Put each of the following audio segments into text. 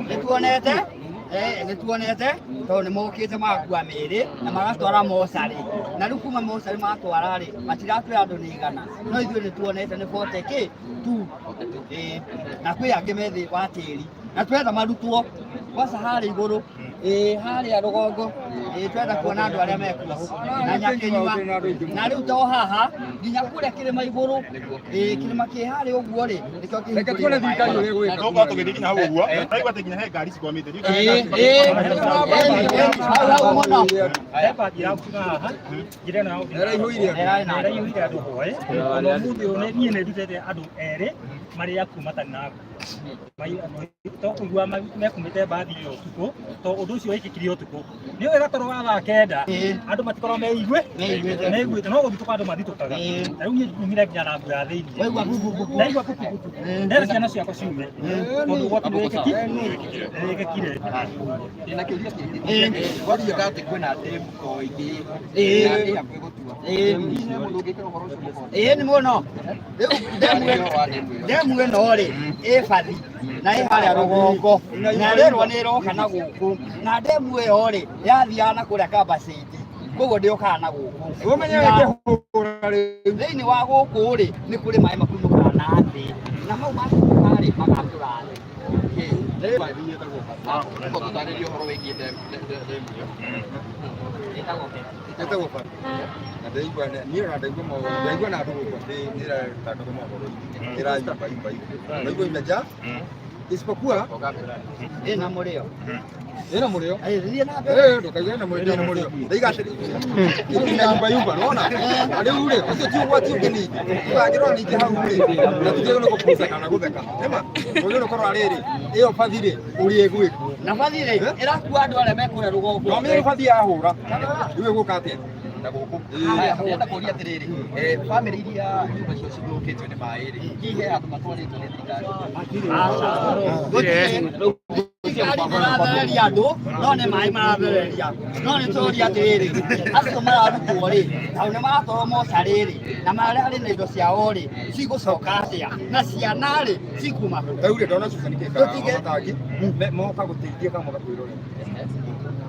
nituonete nituonete to ni mokite makua miri na magatwara mosari na riu kuma mosari matwara ri matiratwira andu ni igana no ithuĩ nituonete ni 40k tu na kwi angi methi wa tiri na twetha marutwo kwanza harĩ igũrũ harĩa rũgongo twenda kuona andũ arĩa mekuo na Nyakĩnyua na rĩu to haha nginya kũrĩa kĩrĩma igũrũ kĩrĩma kĩ harĩa ũguo rĩ nĩkĩo kĩhingũrĩte reke tuone thirikari ũrĩa ĩgwĩka no tũgĩthiĩ nginya hau ũguo ndaigua atĩ nginya he ngari cikwamĩte hau mũno he bati yakuga haha ngire nao ĩraihũire andũ hoe no mũndũ ũyũ niĩ nĩ ndutĩte andũ erĩ marĩa kuma tani na to kũigua mekumĩte mbathi ĩyo ũtukũ to ũndũ ũcio wĩkĩkire ũtukũ nĩ wega toro wa thaa kenda andũ matikorwo meiguĩte no gũthitũka andũ mathitũkaga na rĩu niĩ nyumire nginya na mbura thĩinĩ naigua pukupuku ndera ciana ciakwa ciume tondũ gwakũ nĩ wĩkĩkire ndĩna kĩũria kĩngĩ gwatuĩka atĩ kwĩna ndemu ko ingĩ ĩ hakuhĩ gũtua mũndũ ũngĩkĩra ũhoro ũcio nĩ mũno ndemu ĩno rĩ ĩ bathi na ĩ harĩa rũgongo na rĩrwa nĩ ĩroka na gũkũ na ndemu ĩyo rĩ yathiaga na kũrĩa Kambacĩti koguo ndĩũkaga na gũkũ thĩinĩ wa gũkũ rĩ nĩ kũrĩ maĩ makunũkaga na thĩ na mau makunũka rĩ magatũra thĩ tũtarĩrie ũhoro wĩgiĩ ndemu ĩtagwo bati na ndaigua niĩ ona ndaigua na andũ gũkũ nĩĩrataka mohoro ĩraigua mbaimbai ndaigua imeja isipokuwa ina mũrĩo thiĩ na mbere ndũkaiga ina mũrĩo ndaiga atĩrĩ mbayumba nona rĩu rĩ ũcio ti ũgwati ũngĩ ningĩ ũgangĩrora ningĩ hau rĩ na tũtiĩ nĩ gũkũca kana gũtheka nĩma ũyũ nĩ korwo arĩrĩ ĩyo bathi rĩ ũrĩa ĩgwĩkwo na bathi rĩ ĩrakua andũ arĩa mekũrĩa rũgongo no mĩrĩ bathi yahũra rĩu ĩgũka atĩa na gũkũ ndĩrenda kũria atĩrĩrĩ bamĩrĩ iria nyũmba icio cithũkĩtio nĩ maĩ rĩ hihi he handũ matwarĩtwo nĩ thirikari marathereria andũ no nĩ maĩ marathereria no nĩ tũria atĩrĩrĩ acio mararutwo rĩ tondũ nĩ maratwarwo mocarĩ rĩ na marĩa harĩ na indo ciao rĩ cigũcoka atĩa na ciana rĩ cikuma rĩu rĩ ndona Susan Kĩka moka gũteithia kana moka kwĩrorera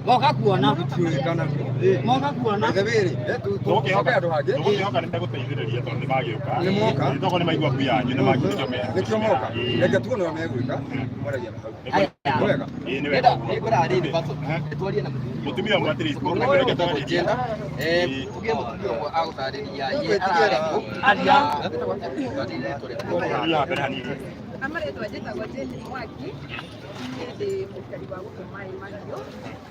moka kuona moka kuona thebere tũhoke andũ hangĩ tũhoka nĩ megũteithĩrĩria tondũ nĩ magĩũka nĩ moka tondũ nĩ maigua ku yanyu nĩ magĩũka nĩkĩo moka reke tuone ũrĩa megwĩka mwaragia hau wega nĩ wega nĩngũra arĩni batũ twarie na mũtumia ũmwe atĩrĩ reke tũgĩe mũtumia ũmwe agũtarĩria ye arareko amarĩtwa njĩtagwo Jane Mwangi ndĩ mũikari wa gũkũ maĩ mahiũ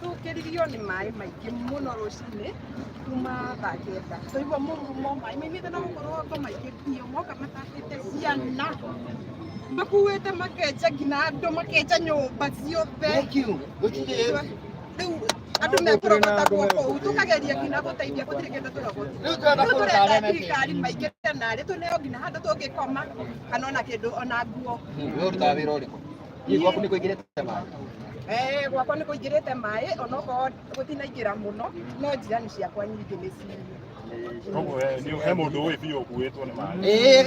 tũkĩririo nĩ maĩ maingĩ mũno rũcinĩ kuma thaa kenda tũigua mũrurumo maĩ maimĩte na mũkoroko maingĩ biũ moka matahĩte ciana makuĩte makenja nginya andũ makenja nyũmba ciothe rĩu andũ mekũrogota kũu tũkageria nginya gũteithia gũtirĩ kĩndũ tũrogota rĩu tũrenda thirikari maingĩte narĩ tũneo nginya handũ tũngĩkoma kana ona kĩndũ ona nguo ũrutaga wĩra ũrĩkũ gwaku nĩ kũingĩrĩte maĩ gwakwa nĩ kũingĩrĩte maĩ onokorwo gũtinaingĩra mũno no njirani ciakwa nyingĩ nĩ ciĩ he mũndũ ũĩ biũ ũkuĩtwo nĩ maĩ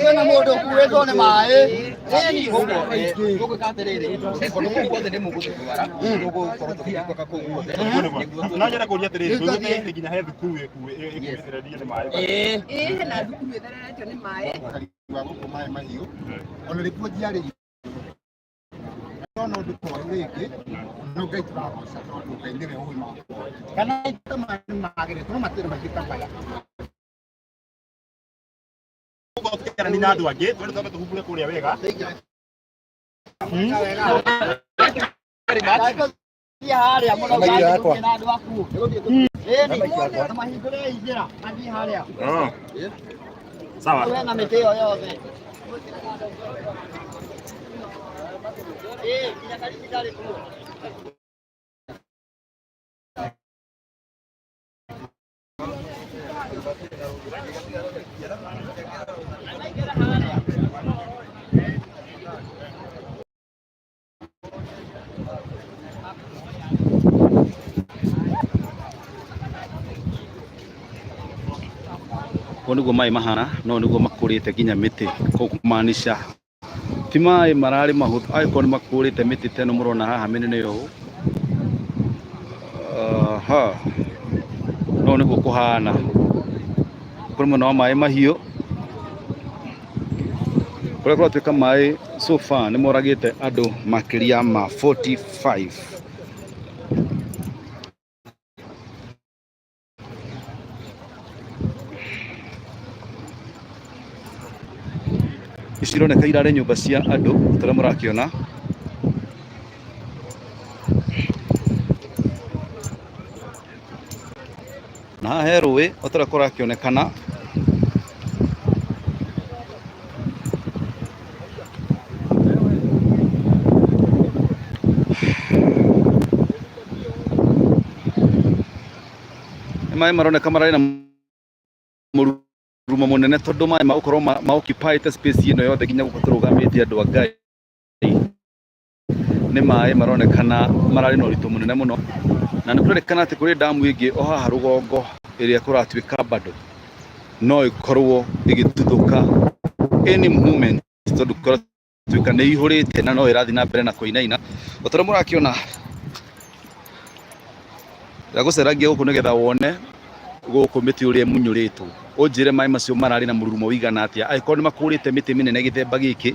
kwĩna mũndũ ũkuĩtwo nĩ maĩ tũgwĩka atĩrĩrĩ kũndũ guothe nĩ mũgũtwara tũgũkorwo tũgĩkũka kũu guothe no nyenda kũria atĩrĩrĩ tũgũthiĩ nginya he thukuru ĩkuĩthererie nĩ maĩ hena thukuru ĩthereretio nĩ maĩ wa gũkũ maĩ mahiũ ona rĩkuo njiarĩria no ũndũ twarũ rĩngĩ no Ngai tũragoca tondũ Ngai nĩwe ũĩ maũndũ kana magĩrĩtwo no matirĩ maingĩ ta maya tũkarani na andũ angĩ twende twambe tũhumbũre kũrĩa wega harĩa mũno na andũ aku nĩ mahingũre njĩra athiĩ harĩa sawa na mĩtĩ ĩyo yothe nginya karĩci ndarĩ kuo nĩguo maĩ mahana no nĩguo makũrĩte nginya mĩtĩ kumaanisha ti maĩ mararĩ mahũthũ angĩkorwo nĩ makũrĩte mĩtĩ ta ĩno mũrona haha mĩnene ũũ. No nĩguo kũhana kũrĩ mwena wa maĩ mahiũ kũrĩa kũratuĩka maĩ so far nĩ moragĩte andũ makĩria ma 45. Ici ironeka irarĩ nyũmba cia andũ tũrĩa mũrakĩona. Na haha he rũĩ o ta ũrĩa kũrakĩonekana. Nĩ maĩ maroneka mararĩ na mũrurumo mũnene tondũ maĩ magũkorwo ma-occupy space ĩno yothe nginya gũkũ tũrũgamĩte andũ a Ngai. Nĩ maĩ maronekana mararĩ na ũritũ mũnene mũno, na nĩ kũrerĩkana atĩ kũrĩ damu ĩngĩ o haha rũgongo ĩrĩa kũratuĩka bado no ĩkorwo ĩgĩtuthũka any moment tondũ kũratuĩka nĩ ihũrĩte na no ĩrathiĩ na mbere na kũinaina. O ta ũrĩa mũrakĩona ndagũceragia gũkũ nĩgetha wone gũkũ mĩtĩ ũrĩa ĩmunyũrĩtwo, ũnjĩre maĩ macio mararĩ na mũrurumo wĩigana atĩa angĩkorwo nĩ makũrĩte mĩtĩ mĩnene gĩthemba gĩkĩ.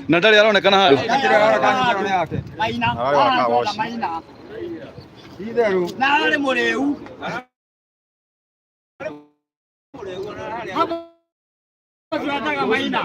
Na ndarĩ aronekana haha. Na arĩ mũrĩu. Tunataka maina.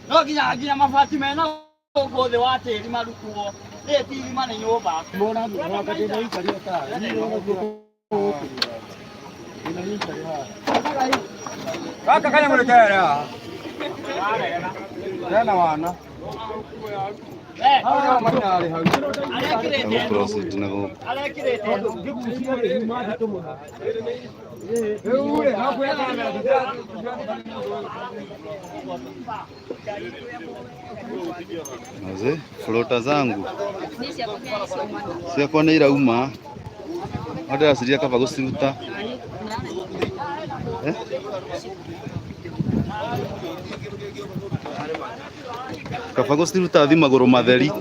No kinya mabati mena gũkũ thĩ wa tĩri marukuo rĩ ti irima nĩ nyũmba. Kaka kanya mũrĩkere haha. Hena wana. Proceed na go. Maze flota zangu siakwa nĩ irauma ndĩraciria kaba gũciruta kaba gũciruta thi magũrũ matheri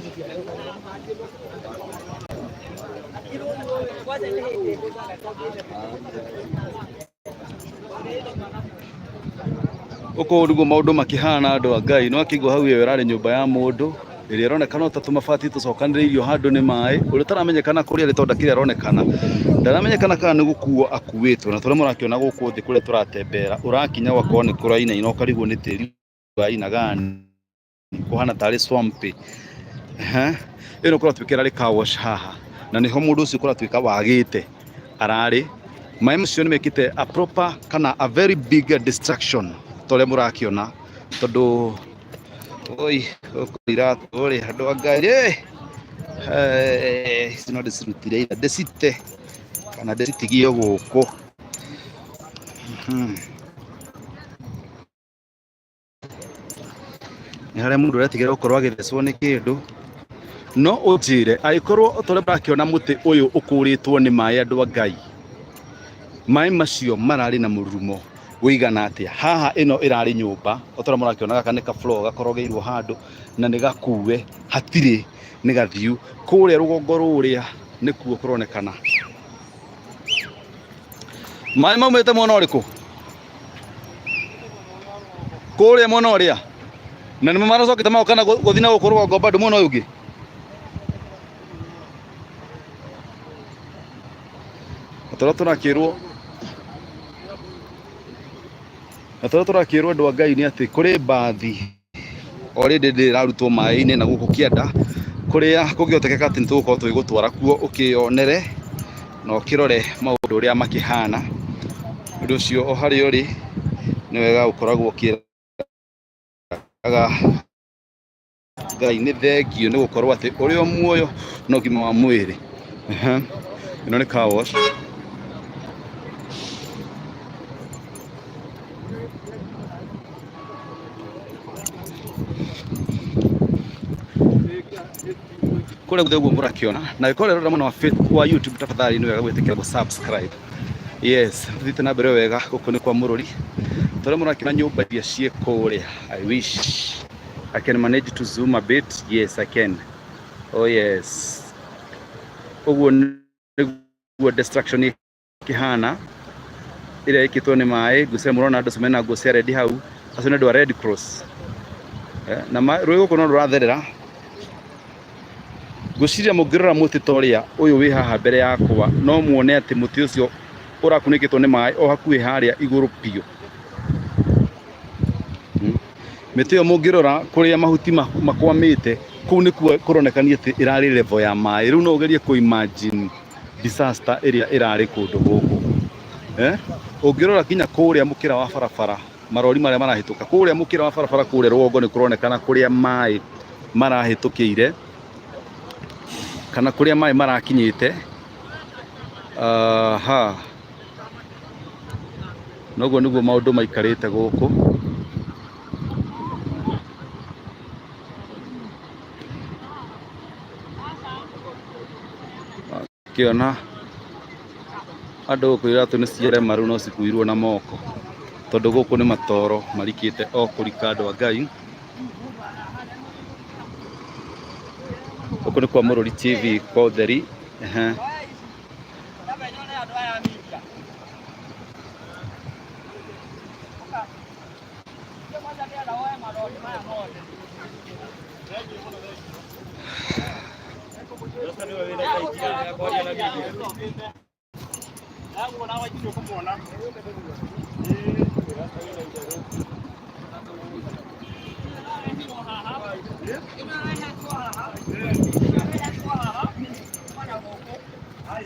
uko niguo maundu makihana andu a Ngai no akigwa hau iyo irari nyumba ya mundu iria ironekana ta tumabati tucokaniriirio handu ni mai uri taramenyekana kuria ritonda kiria ironekana ndaramenyekana kana ni gukuo akuwitwo na turia murakiona guku thi kuria turatembera urakinya gwakwa ni kuraina ino karigwo ni tiri wa aina gani kuhana tari swampi ino kura twikira ri car wash haha na niho mundu ucio kura twika wagite arari mai macio ni mekite a proper kana a very big distraction tole murakiona tondu oi okira tole handu a Ngai sino desirutire ira desite kana desitigie guku ni haria mundu aratigera gukorwo agithecwo ni kindu no ujire aikorwo tole murakiona muti uyu ukuritwo ni mai andu a Ngai mai macio marari na mururumo wigana atia haha ino irari nyumba otora murakiona gaka ni ka floor gakorogeirwo handu na ni gakuwe hatiri ni gathiu kuria rugongo ruria ni kuo kuronekana mai maumete mwona uriku kuria mwona uria na ni maracokete maukana guthina guku rugongo bado mwona uyu ungi otora turakirwo turakirwo andu a Ngai ni ati kuri mbathi already ndirarutwo mai-ini na guku kienda kuria kungiotekeka ati nitugukorwo twigutwara kuo ukionere na ukirore maundu uria makihana undu ucio o hari uri ni wega ukoragwo ukiraga Ngai ni thengio ni gukorwo ati uri o muoyo no ngima wa mwiri ino ni car wash kule guthego murakiona na ikore rora mwana wa YouTube tafadhali ni wega gwitikira go subscribe yes thite na mbere wega guko ni kwa mururi tore murakina nyumba iria cie kuria I wish I can manage to zoom a bit yes I can oh yes uguo niguo distraction kihana ire ikitwo ni mai guse murona andu semena guse red hau acio ni andu a Red Cross na mai rwego kuno ruratherera guciria mungirora muti toria uyu wi haha mbere yakwa no muone ati muti ucio urakunikitwo ni mai o hakuhi haria iguru pio miti yo mungirora kuria mahuti makwamite kuu ni kuronekania ati irari level ya mai riu no ugerie ku imagine disaster area irari kundu guku ungirora kinya kuria mukira wa barabara marori maria marahituka kuria mukira wa barabara kuria rugongo ni kuronekana kuria mai marahitukire kana kuria mai marakinyite noguo niguo maundu maikarite guku kiona andu guku iratu ni ciere maru no cikuirwo na moko tondu guku ni matoro marikite o kurika andu a Ngai guku ni kwa Mururi TV kwa utheri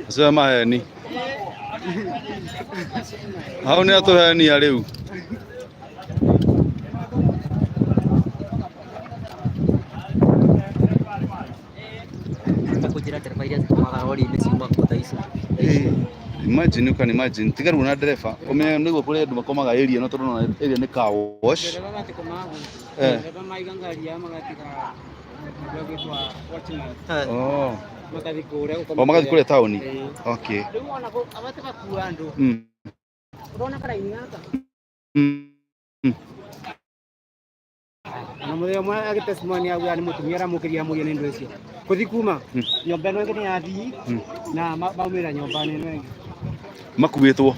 Sema heni hau ni atuhenia riu ici. Imagine, you can imagine. Tiga runa dereva. Umenye niguo kuri andu makomaga area no tondu area ni car wash. Dereva matikomaga. Dereva maigangaria magatiga gwetwa watchman. Oh. Magathi kuria O magathi kuria tauni. Okay. Riu ona abate bakua andu. Urona karaini gaka. Na muthenya mwe agitestimony agu ni mutumia aramukiria muria ni ndu icio. Kuthi kuma nyomba ino ingi ni yathii na baumira nyomba ni ino ingi. Makuitwo.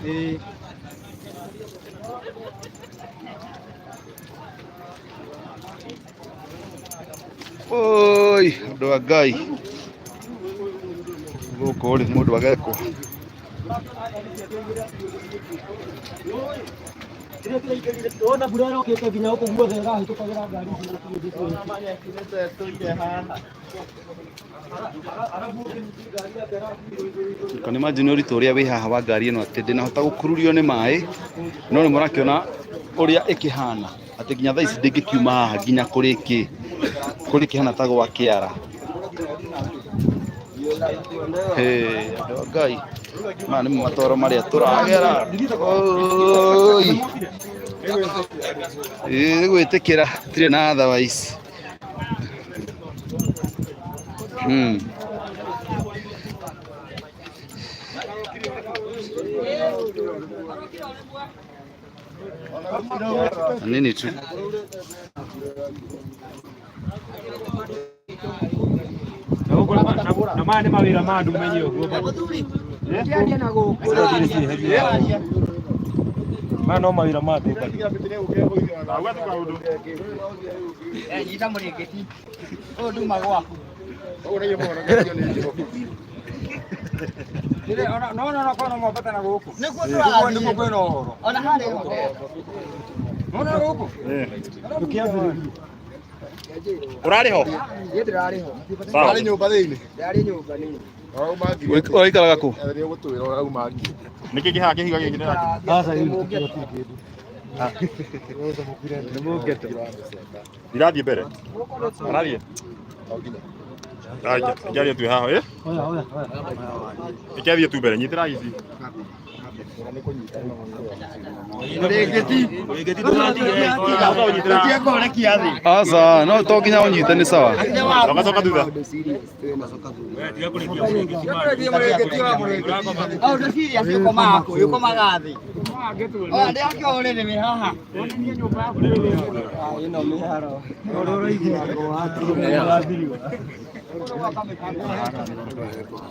Oi, andu a Ngai. Guku ri mundu agekwo. Ona burano kete ginya uko guothe rahitukagira ngari Can imagine uritu uria wi haha wa ngari ino ati ndinahota gukururio ni mai no ni murakiona uria ikihana ati ginya thaa ici ndingikiuma haha ginya kuri kihana ta gwa kiara. Andu a Ngai maya nimo matoro maria turagera. Oi gwitikira tire na otherwise. Nini tu na maya nĩ mawĩra ma andũ menye ũguo maya no mawĩra ma andũ nyita mũrĩngĩti ũyũ nduma gwaku no kono mwabatana gũkũ nĩkuo tũrathiĩ kwĩna ũhoro ona harĩa ona gũkũ ũrarĩ ho ndirarĩ ho ndarĩ nyũmba thĩinĩ ndarĩ nyũmba nini Oikaraga ku? nĩkĩ kĩhaha kĩhiga gĩkĩ ndirathiĩ mbere arathiĩ Njaria tu haha eh? Ikiathiĩ tu mbere nyitĩra ici Asa, no to nginya unyite ni sawa. Coka thutha. Au ndo siri asiko mako, yuko magathi. Oh, ndio akio rene me haha. Ino miharo. Ororo igwa watu.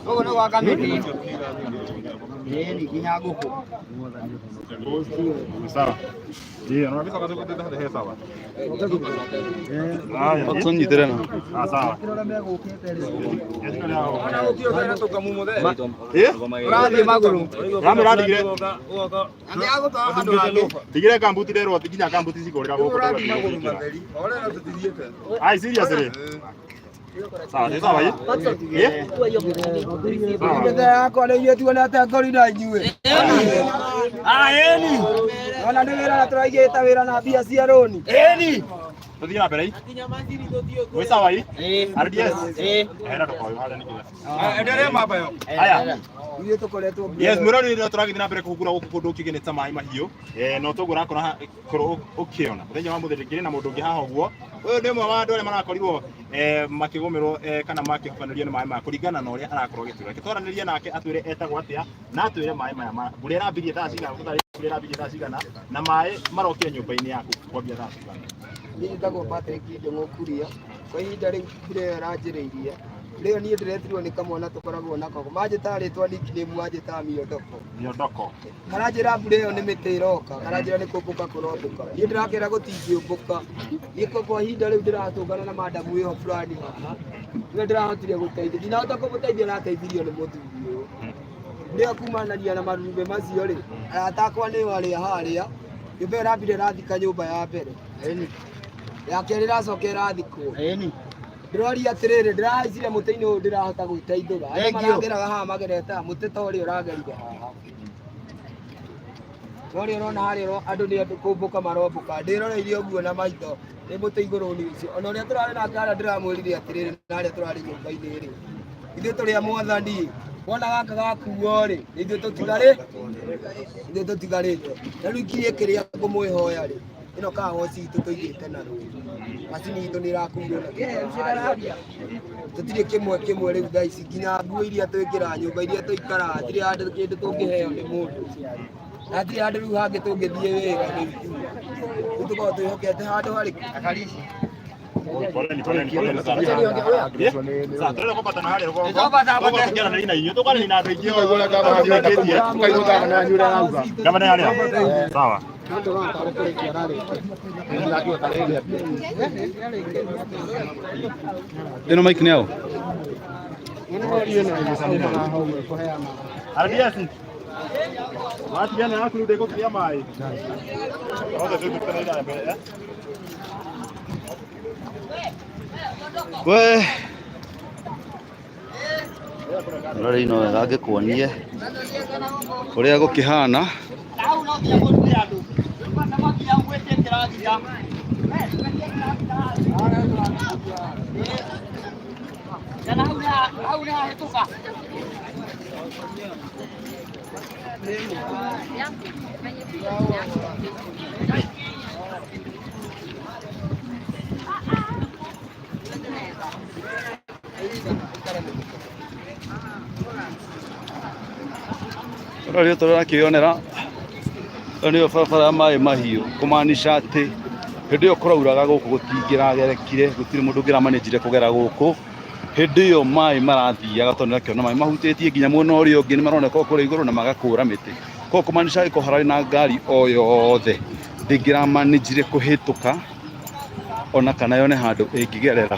Oh, no wakamiti. Ni kinya guku. Sawa. Ndio, na kabisa kaza kutenda hata sawa. Otunyitire na. Sawa. Urathi maguru. Ramiradigire. Andi agutwara handu hangi. Tigire kambuti rero tiginya kambuti cigorera guku. Urathi maguru matheri. Ore no tutithiete. Ai seriously. Sawa, ni sawa hii? Ndio yako leo yetu na ngori na njue. Eni. Ona nĩ wĩra na tũraigĩte wĩra na mbia cia rũni. Eni. Tuthie na mbere hii. Wĩ sawa hii? RDS. Era tokoyo hada nikile. Endelea mamba yo. Aya. Ile tukoretwo. Yes, mwirori ndio turagithie na mbere kugura guku kundu kigeneta mai mahiu. No tugura kora koro ukiona. Muthenya wa muthirikiri na mundu ngi haha uguo. Uyu ni mwe wa andu aria marakorirwo makigumirwo kana makihubanirio ni mai maya kuringana na uria arakorwo gitura. Kitwaraniria nake atwire etagwo atia na atwire mai maya mbura irambirie thaa cigana mbura irambirie thaa cigana na mai marokire nyumba-ini yaku kwambia thaa cigana. Niĩ ndagwo Patrick Njung'u Kuria kwa ihinda rĩu mbura ĩyo ĩranjĩrĩirie rĩo niĩ ndĩretirwo nĩ kamwana tũkoragwo nako manjĩtaga rĩtwa nickname wanjĩtaga Miondoko. Miondoko Karanjĩra mbura ĩyo nĩ mĩtĩ ĩroka karanjĩra nĩ kũmbũka kũrombũka niĩ ndĩrakĩra gũtingĩũmbũka niĩ kwa ihinda rĩu ndĩratũngana na madamu ĩyo fulani haha nĩwe ndĩrahotire gũteithia ndinahota kũmũteithia arateithirio nĩ mũthuri ũyũ rĩo kumanania na marurumbe macio rĩ arata akwa nĩ arĩa harĩa nyũmba ĩrambire ĩrathika nyũmba ya mbere ya kerĩ ĩracoka ĩrathikwo ndĩroria atĩrĩrĩ ndĩrahaicire mũtĩ-inĩ ũyũ ndĩrahota gwĩteithũra arĩa marageraga haha magereta mũtĩ ta ũrĩa ũragerire haha ũrĩa ũrona harĩa andũ nĩ andũ kũmbũka marombũka ndĩroreire ũguo na maitho nĩ mũtĩ igũrũ nĩ ũcio ona ũrĩa tũrarĩ nake harĩa ndĩramwĩrire atĩrĩrĩ na harĩa tũrarĩ nyũmba-inĩ rĩ ithuĩ tũrĩ a Mwathani wona gaka gakuo ri ithuĩ tũtigarĩ ithuĩ tũtigarĩte na rĩu kirie kĩrĩa ngũmwĩhoya rĩ ĩno kahoci itũ tũigĩte na rũĩ macini itũ nĩ ĩrakuirwo na tũtirĩ kĩmwe rĩu thaa ici nginya nguo iria twĩkĩra nyũmba iria tũikara hatirĩ handũ kĩndũ tũngĩheo nĩ mũndũ na hatirĩ handũ rĩu hangĩ tũngĩthiĩ wĩra rĩu tũkorwo twĩhokete handũ harĩkũ ĩno maiki nĩ ao Matigana yaku rĩu ndĩgũkiria maĩ. we rore ino wega ngĩkuonie ũrĩa gũkĩhana rĩu tũrakĩonera nĩyo barabara ya maĩ mahiũ kũmaanisha atĩ hĩndĩ ĩyo kũrauraga gũkũ gũtingĩragerekire gũtirĩ mũndũ ũngĩramanĩnjire kũgera gũkũ hĩndĩ ĩyo maĩ marathiaga tondũ nĩrakĩona maĩ mahutĩtie nginya mwena ũrĩa ũngĩ nĩ maroneka kũrĩa igũrũ na magakũra mĩtĩ koguo kũmaanisha gĩko hararĩ na ngari o yothe ndĩngĩramanĩnjire kũhĩtũka ona kana yone handũ ĩngĩgerera.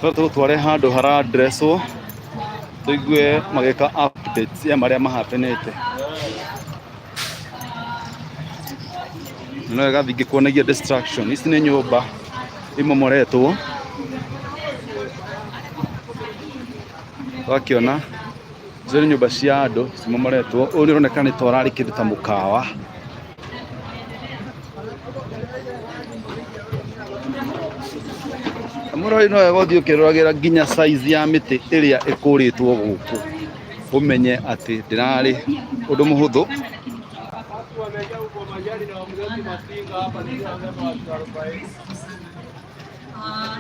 Tũtware handũ haradresswo tũigue magĩka updates ya marĩa mahapenete no wega ngĩkuonagia destruction ici nĩ nyũmba imomoretwo wakĩona icio nĩ nyũmba cia andũ cimomoretwo ũyũ nĩ ũroneka nĩ ta ũrarĩ kĩndũ ta mũkawa mũrori no wega ũthiĩ ũkĩroragĩra nginya size ya mĩtĩ ĩrĩa ĩkũrĩtwo gũkũ ũmenye atĩ ndĩrarĩ ũndũ mũhũthũ.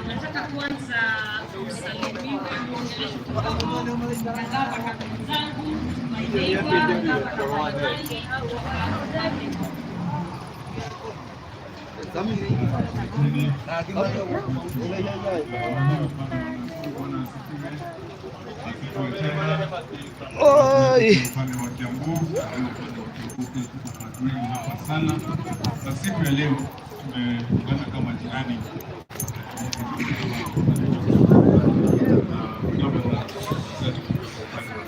Nataka kwanza usalimiwe siku ya leo tumeungana kama jirani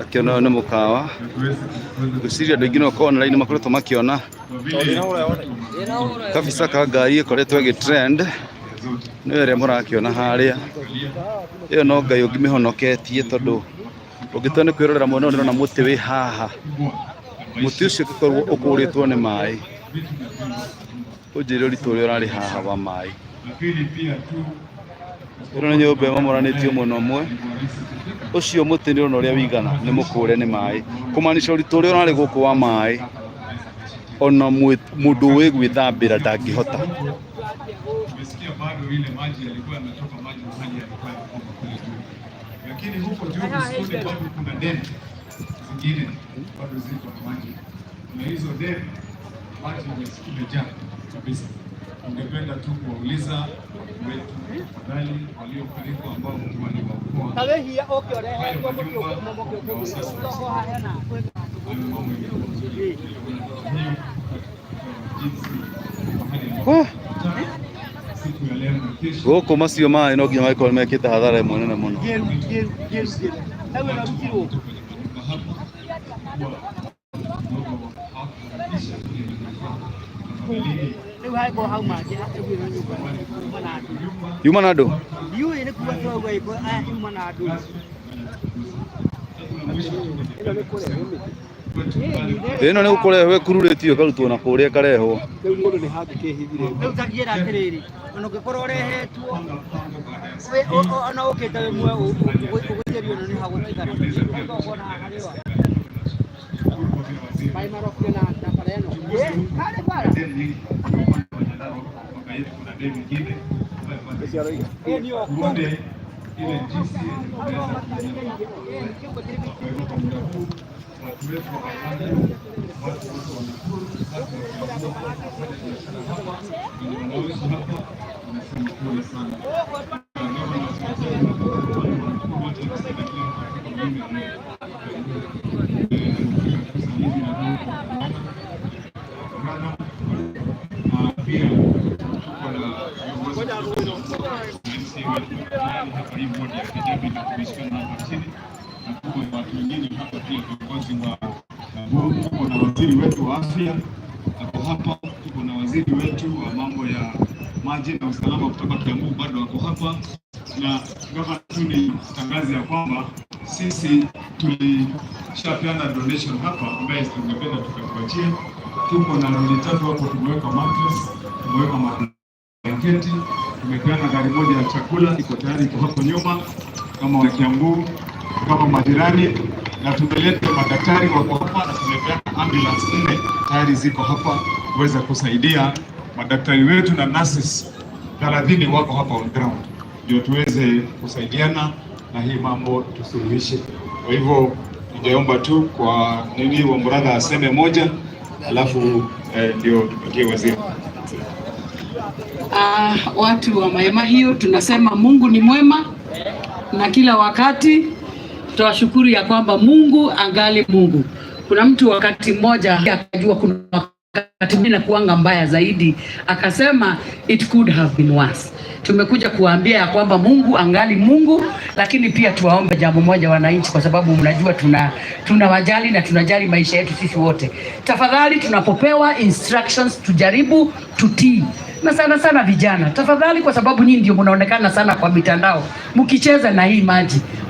akiona nĩ mũkawa gwĩciria andũ aingĩ no makorwo online makoretwo makĩona kabica ka ngari ĩkoretwo ĩgĩtrend nĩyo ĩrĩa mũrakĩona harĩa ĩyo no Ngai ũngĩmĩhonoketie tondũ ũngĩtua nĩ kwĩrorera mwena ũyũ ndĩrona mũtĩ wĩ haha mũtĩ ũcio ũngĩkorwo ũkũrĩtwo nĩ maĩ ũnjĩre ũritũ ũrĩa ũrarĩ haha wa maĩ. Ĩno nĩ nyũmba ĩmomoranĩtio mwena ũmwe ũcio mũtĩ nĩ ũrona ũrĩa wĩigana nĩ mũkũre nĩ maĩ kũmaanisha ũritũ ũrĩa ũrarĩ gũkũ wa maĩ ona mũndũ ũĩ gwĩthambĩra ndangĩhota. Lakini huko juu msituni bado kuna deni zingine bado ziko na maji na hizo deni maji imejaa kabisa. Ungependa tu kuwauliza wetu tafadhali walio karibu ambao Mungu aliwaokoa gũkũ macio maĩ no nginya magĩkorwo mekĩte hathara ĩmwe nene mũno. Yuma na andũ ino ni gukurehe kururitio karutwo na kuria kareho Rĩu mũndũ nĩ hangĩ kĩhithire. Rĩu takiera atĩrĩrĩ, ona ũngĩkorwo ũrehetwo ona ũkĩte wĩmwe ũgũtherio nĩ hagũtigara. Ũkona harĩ wa. Maĩ marokire na bara ĩno. Kale bara. Watu wengine hapa pia viongozi wa tuko na waziri wetu wa afya hapo hapa, tuko na waziri wetu wa mambo ya maji na usalama kutoka Kiambu bado wako hapa, na gavana ni tangazi ya kwamba sisi tulishapeana donation hapa ambaye tungependa tukakuachia. Tuko na lori 3 hapo, tumeweka mattress, tumeweka blanketi, tumepeana gari moja ya chakula iko tayari, iko hapo nyuma kama wa Kiambu kama majirani, na tumeleta madaktari wako hapa na tumepeana ambulance 4 tayari ziko hapa kuweza kusaidia madaktari wetu na nurses 30 wako hapa on ground, ndio tuweze kusaidiana na hii mambo tusuluhishe. Kwa hivyo ningeomba tu kwa nini wa mbrother aseme moja alafu ndio tupatie waziri. Watu wa Mai Mahiu tunasema Mungu ni mwema na kila wakati. Tunashukuru ya kwamba Mungu angali Mungu. Kuna mtu wakati mmoja akajua kuna wakati mwingine kuanga mbaya zaidi, akasema it could have been worse. Tumekuja kuambia ya kwamba Mungu angali Mungu, lakini pia tuwaombe jambo moja wananchi, kwa sababu mnajua tunawajali na tunajali maisha yetu sisi wote. Tafadhali tunapopewa instructions tujaribu tutii. Na sana sana vijana, tafadhali, kwa sababu nyinyi ndio mnaonekana sana kwa mitandao mkicheza na hii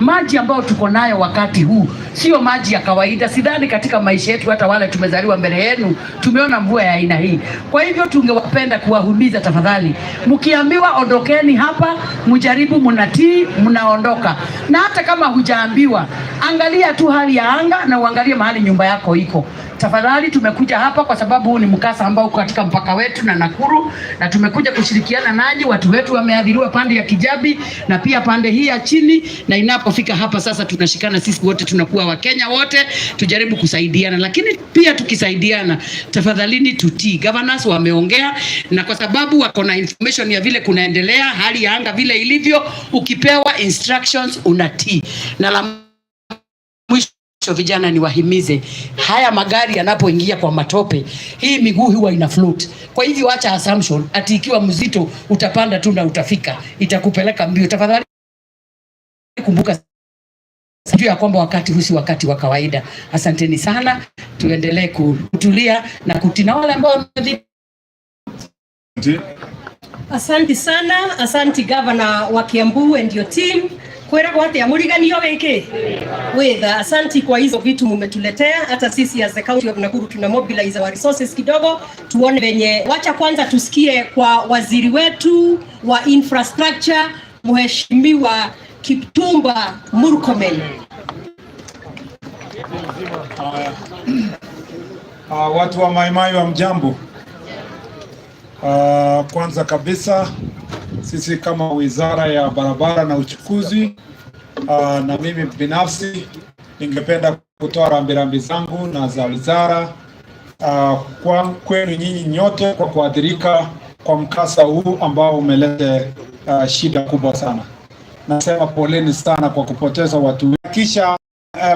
maji ambayo tuko nayo wakati huu sio maji ya kawaida. Sidhani katika maisha yetu hata wale tumezaliwa mbele yenu tumeona mvua ya aina hii. Kwa hivyo tungewapenda kuwahimiza, tafadhali, mkiambiwa ondokeni hapa, mjaribu mnatii, mnaondoka. Na hata kama hujaambiwa, angalia tu hali ya anga na uangalie mahali nyumba yako iko. Tafadhali, tumekuja hapa kwa sababu huu ni mkasa ambao uko katika mpaka wetu na Nakuru, na tumekuja kushirikiana nanyi. Watu wetu wameadhiriwa pande ya Kijabi na pia pande hii ya chini, na inapofika hapa sasa tunashikana sisi wote, tunakuwa Wakenya wote, tujaribu kusaidiana. Lakini pia tukisaidiana, tafadhalini tutii. Governors wameongea, na kwa sababu wako na information ya vile kunaendelea, hali ya anga vile ilivyo, ukipewa instructions unatii. Na la mwisho, vijana, ni wahimize, haya magari yanapoingia kwa matope, hii miguu huwa ina float. Kwa hivyo acha assumption ati ikiwa mzito utapanda tu na utafika, itakupeleka mbio. Tafadhali kumbuka sijui ya kwamba wakati huu si wakati wa kawaida. Asanteni sana, tuendelee kutulia na kutina wale ambao. Asante sana, asante Governor wa Kiambu and your team. Kwera kwa hati ya muriganio weke wetha, asanti kwa hizo vitu mumetuletea. Hata sisi as the county of Nakuru tuna mobilize our resources kidogo, tuone venye. Wacha kwanza tusikie kwa waziri wetu wa infrastructure, Mheshimiwa Kipchumba Murkomen. Watu wa Mai Mahiu wa mjambo. Kwanza kabisa sisi kama Wizara ya Barabara na Uchukuzi, na mimi binafsi ningependa kutoa rambirambi zangu na za wizara kwenu nyinyi nyote kwa kuathirika kwa mkasa huu ambao umeleta shida kubwa sana. Nasema poleni sana kwa kupoteza watu. Kisha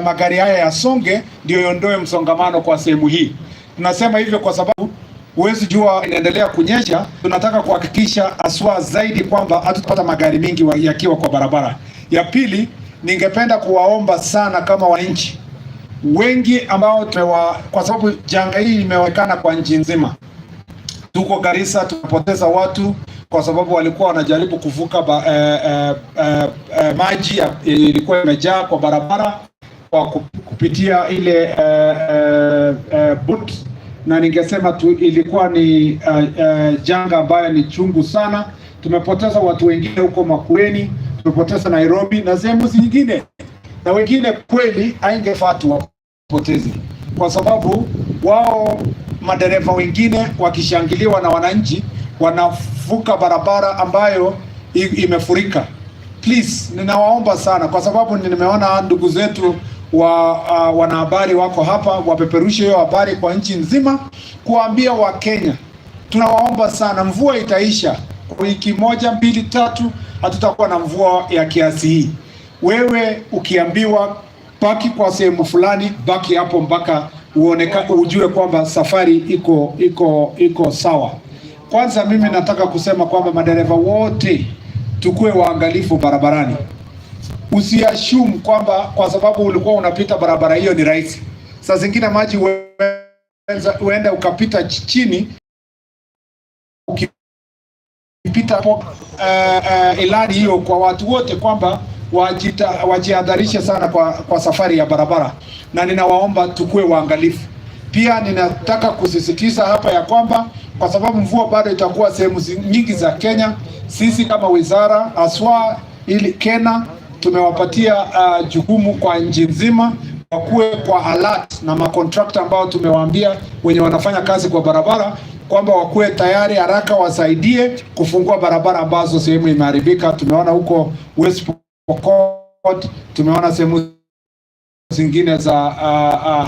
magari haya yasonge ndio yondoe msongamano kwa sehemu hii. Tunasema hivyo kwa sababu huwezi jua inaendelea kunyesha. Tunataka kuhakikisha aswa zaidi kwamba hatutapata magari mingi yakiwa kwa barabara. Ya pili, ningependa kuwaomba sana kama wananchi wengi ambao kwa sababu janga hii imeonekana kwa nchi nzima. Tuko Garissa, tunapoteza watu kwa sababu walikuwa wanajaribu kuvuka maji ilikuwa imejaa kwa barabara, kupitia ile boat, na ningesema tu ilikuwa ni janga ambayo ni chungu sana. Tumepoteza watu wengine huko Makueni, tumepoteza Nairobi na sehemu zingine, na wengine kweli haingefaa tuwapoteze, kwa sababu wao madereva wengine wakishangiliwa na wananchi wanavuka barabara ambayo imefurika. Please, ninawaomba sana, kwa sababu nimeona ndugu zetu wanahabari wako hapa, wapeperushe hiyo habari kwa nchi nzima, kuambia Wakenya, tunawaomba sana, mvua itaisha kwa wiki 1, 2, 3, hatutakuwa na mvua ya kiasi hii. Wewe ukiambiwa baki kwa sehemu fulani, baki hapo mpaka ujue kwamba safari iko sawa. Kwanza mimi nataka kusema kwamba madereva wote tukue waangalifu barabarani. Usiassume kwamba kwa sababu ulikuwa unapita barabara hiyo ni rahisi. Saa zingine maji uenda ukapita chini, ukipita ilani hiyo kwa watu wote kwamba wajihadharishe sana kwa safari ya barabara, na ninawaomba tukue waangalifu. Pia ninataka kusisitiza hapa ya kwamba kwa sababu mvua bado itakuwa sehemu nyingi za Kenya, sisi kama wizara aswa ili Kena tumewapatia jukumu kwa nchi nzima wakuwe kwa alert, na makontrakta ambao tumewaambia wenye wanafanya kazi kwa barabara kwamba wakuwe tayari haraka, wasaidie kufungua barabara ambazo sehemu imeharibika. Tumeona huko West Pokot, tumeona sehemu zingine za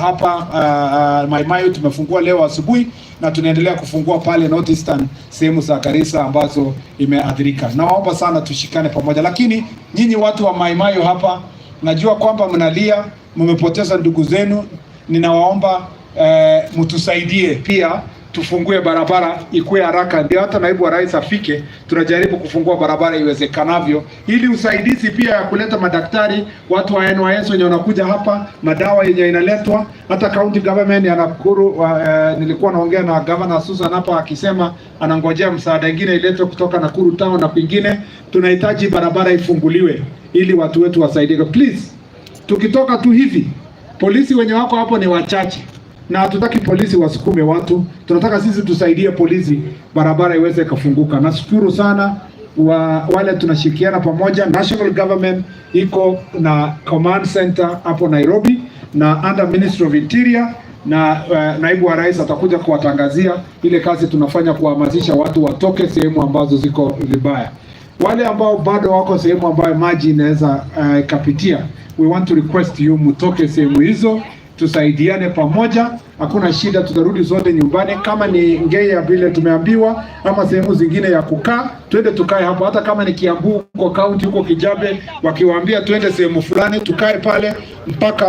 hapa Mai Mahiu tumefungua leo asubuhi, na tunaendelea kufungua pale North Eastern, sehemu za Garissa ambazo imeathirika. Naomba sana tushikane pamoja. Lakini nyinyi watu wa Mai Mahiu hapa, najua kwamba mnalia, mmepoteza ndugu zenu. Ninawaomba mtusaidie pia tufungue barabara ikuwe haraka, ndio hata naibu wa rais afike. Tunajaribu kufungua barabara iwezekanavyo, ili usaidizi pia ya kuleta madaktari, watu wa NYS wenye wanakuja hapa, madawa yenye inaletwa. Hata county government ya Nakuru, nilikuwa naongea na governor Susan hapa akisema anangojea msaada mwingine iletwe kutoka Nakuru town na kwingine. Tunahitaji barabara ifunguliwe ili watu wetu wasaidike. Please, tukitoka tu hivi, polisi wenye wako hapo ni wachache, na hatutaki polisi wasukume watu. Tunataka sisi tusaidie polisi, barabara iweze kufunguka. Nashukuru sana wale tunashirikiana pamoja. National government iko na command center hapo Nairobi na under Ministry of Interior, na naibu wa rais atakuja kuwatangazia ile kazi tunafanya kuhamasisha watu watoke sehemu ambazo ziko vibaya. Wale ambao bado wako sehemu ambayo maji inaweza kapitia, we want to request you mtoke sehemu hizo, tusaidiane pamoja. Hakuna shida, tutarudi zote nyumbani. Kama ni Ngeya vile tumeambiwa, ama sehemu zingine ya kukaa, twende tukae hapo. Hata kama ni Kiambu huko county huko Kijabe, wakiwaambia twende sehemu fulani, tukae pale mpaka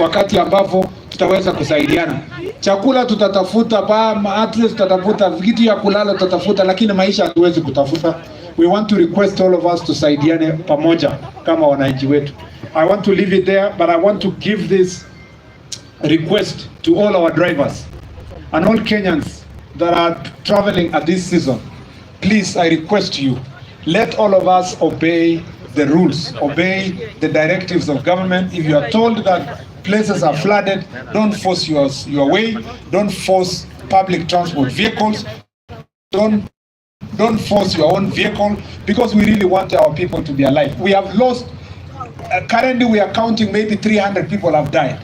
wakati ambapo tutaweza kusaidiana. Chakula tutatafuta, mattress tutatafuta, vitu ya kulala tutatafuta, lakini maisha hatuwezi kutafuta. We want to request all of us tusaidiane pamoja kama wananchi wetu. I want to leave it there, but I want to give this request to all our drivers and all Kenyans that are traveling at this season. Please, I request you, let all of us obey the rules, obey the directives of government. If you are told that places are flooded, don't force your way, don't force public transport vehicles, don't force your own vehicle, because we really want our people to be alive. We have lost, currently we are counting maybe 300 people have died.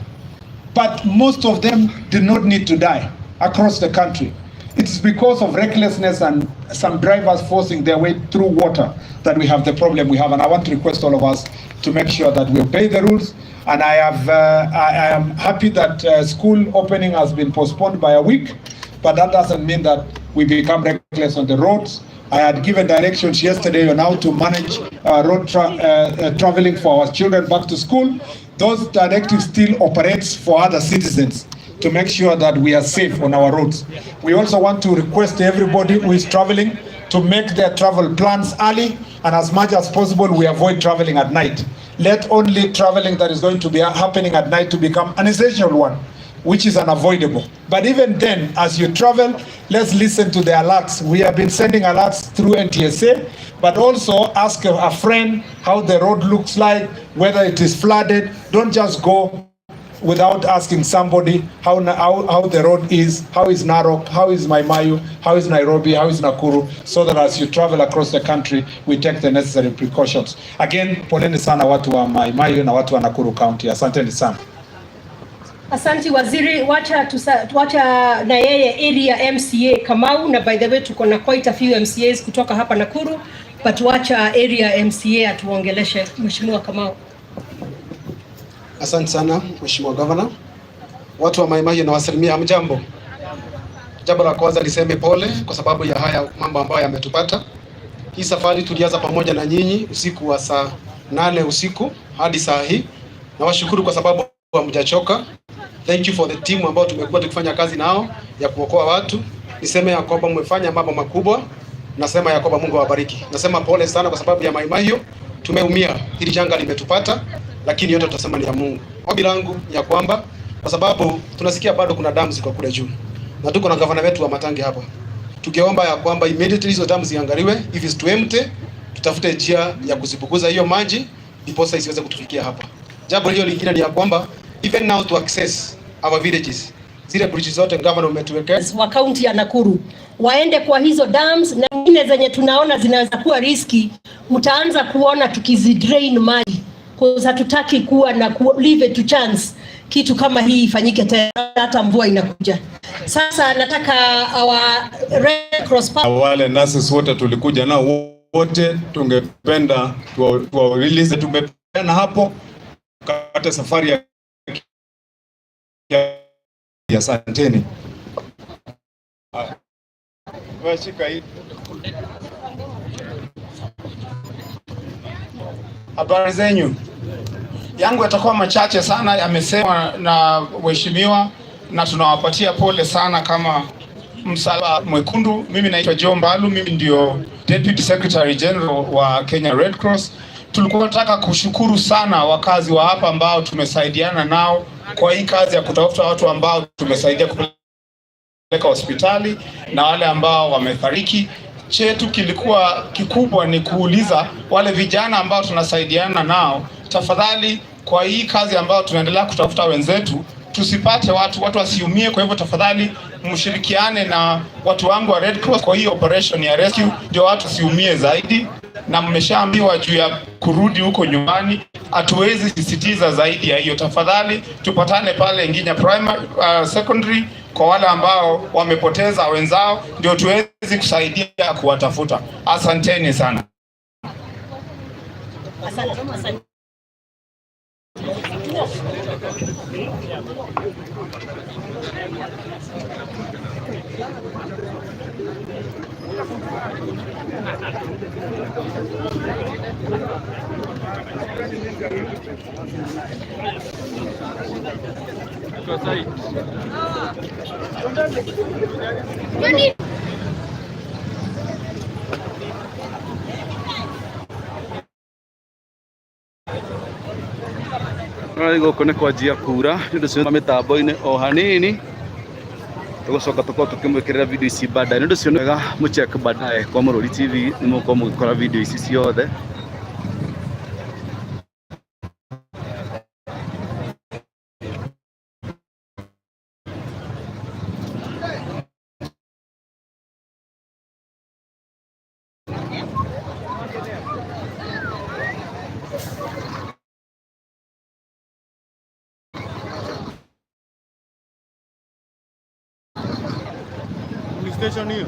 But most of them did not need to die across the country. It's because of recklessness and some drivers forcing their way through water that we have the problem we have. And I want to request all of us to make sure that we obey the rules. And I am happy that school opening has been postponed by a week, but that doesn't mean that we become reckless on the roads. I had given directions yesterday on how to manage road traveling for our children back to school. Those directives still operates for other citizens to make sure that we are safe on our roads. We also want to request everybody who is traveling to make their travel plans early, and as much as possible we avoid traveling at night. Let only traveling that is going to be happening at night to become an essential one, which is unavoidable. But even then, as you travel, let's listen to the alerts. We have been sending alerts through NTSA, but also ask a friend how the road looks like, whether it is flooded. Don't just go without asking somebody how the road is, how is Narok, how is Maimayu, how is Nairobi, how is Nakuru, so that as you travel across the country, we take the necessary precautions. Again, poleni sana watu wa Maimayu na watu wa Nakuru County. Asanteni sana. Asante waziri, wacha na yeye area MCA Kamau, na by the way tuko na quite a few MCAs kutoka hapa Nakuru, but wacha area MCA atuongeleshe. Mheshimiwa Kamau. Asante sana Mheshimiwa Governor. Watu wa Maimayu na wasalimia, hamjambo. Jambo la kwanza niseme pole kwa sababu ya haya mambo ambayo yametupata. Hii safari tulianza pamoja na nyinyi usiku wa saa 8 usiku hadi saa hii. Na washukuru kwa sababu hamjachoka. Thank you for the team ambao tumekuwa tukifanya kazi nao ya kuokoa watu. Niseme ya kwamba mmefanya mambo makubwa. Nasema ya kwamba Mungu awabariki. Nasema pole sana kwa sababu ya Maimayu. Tumeumia, hili janga limetupata, lakini yote tutasema ni ya Mungu. Ombi langu ya kwamba kwa sababu tunasikia bado kuna damu ziko kule juu. Na tuko na gavana wetu wa Matangi hapa. Tukiomba ya kwamba immediately hizo damu ziangaliwe, if it's too empty, tutafute njia ya kuzipukuza hiyo maji ndipo sasa isiweze kutufikia hapa. Jambo hilo lingine ni ya kwamba even now to access our villages, zile bridges zote governor umetuwekea wa county ya Nakuru waende kwa hizo dams, na nyingine zenye tunaona zinaweza kuwa riski, mtaanza kuona tukizidrain maji, kwa hatutaki kuwa na leave it to chance kitu kama hii ifanyike tena, hata mvua inakuja. Sasa nataka Red Cross wale nurses wote tulikuja nao wote, tungependa tuwa release, tumepeana hapo kata safari ya asanteni. Washika hii. Habari zenyu. Yangu yatakuwa machache sana, yamesemwa na waheshimiwa na tunawapatia pole sana kama Msalaba Mwekundu. Mimi naitwa John Mbalu, mimi ndio Deputy Secretary General wa Kenya Red Cross. Tulikuwa nataka kushukuru sana wakazi wa hapa ambao tumesaidiana nao kwa hii kazi ya kutafuta watu ambao tumesaidia kupeleka hospitali na wale ambao wamefariki. Chetu kilikuwa kikubwa ni kuuliza wale vijana ambao tunasaidiana nao, tafadhali kwa hii kazi ambao tunaendelea kutafuta wenzetu, tusipate watu wasiumie. Kwa hivyo tafadhali mshirikiane na watu wangu wa Red Cross kwa hii operation ya rescue, ndio watu siumie zaidi. Na mmeshaambiwa juu ya kurudi huko nyumbani, hatuwezi sisitiza zaidi ya hiyo. Tafadhali tupatane pale Nginya Primary Secondary kwa wale ambao wamepoteza wenzao, ndio tuwezi kusaidia kuwatafuta. Asanteni sana. Asante. Gũkũ nĩ kwanjia kura nĩ ũndũ ũcio mĩtambo-inĩ o hanini, tũgũcoka tũkorwo tũkĩmwĩkĩrĩra video ici baadaye. Nĩ ũndũ ũcio nĩ wega mũcheck baadaye kwa Mũrũri TV, nĩ mũgũkorwo mũgĩkora video ici ciothe. Station hiyo.